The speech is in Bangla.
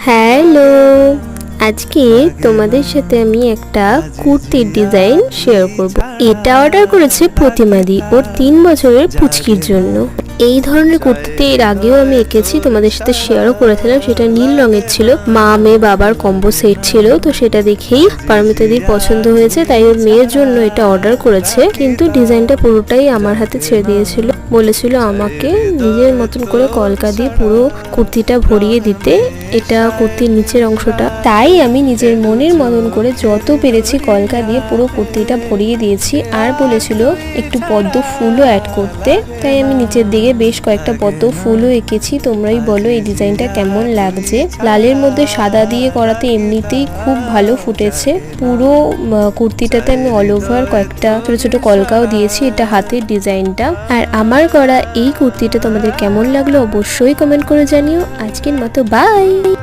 হ্যালো, আজকে তোমাদের সাথে আমি একটা কুর্তির ডিজাইন শেয়ার করব। এটা অর্ডার করেছে প্রতিমাদি ওর 3 বছরের পুচকির জন্য। এই ধরনের কুর্তিতে এর আগেও আমি এঁকেছি, তোমাদের সাথে শেয়ারও করেছিলাম। সেটা নীল রঙের ছিল, মা মেয়ে বাবার কম্বো সেট ছিল। তো সেটা দেখেই পারমিতাদির পছন্দ হয়েছে, তাই ওর মেয়ের জন্য এটা অর্ডার করেছে। কিন্তু ডিজাইনটা পুরোটাই আমার হাতে ছেড়ে দিয়েছিল, বলেছিল আমাকে নিজের মতন করে কলকা দিয়ে পুরো কুর্তিটা ভরিয়ে দিতে, এটা কুর্তির নিচের অংশটা। তাই আমি নিজের মনের মতন করে যত পেরেছি কলকা দিয়ে পুরো কুর্তিটা ভরিয়ে দিয়েছি। আর বলেছিল একটু পদ্ম ফুলও অ্যাড করতে, তাই আমি নিচের দিকে বেশ কয়েকটা পদ্ম ফুলও এঁকেছি। তোমরাই বলো এই ডিজাইনটা কেমন লাগছে। লালের মধ্যে সাদা দিয়ে করাতে এমনিতেই খুব ভালো ফুটেছে। পুরো কুর্তিটাতে আমি অল ওভার কয়েকটা ছোট ছোট কলকাও দিয়েছি। এটা হাতের ডিজাইনটা। আর আমার করা এই কুর্তিটা তোমাদের কেমন লাগলো অবশ্যই কমেন্ট করে জানিও। আজকের মতো বাই।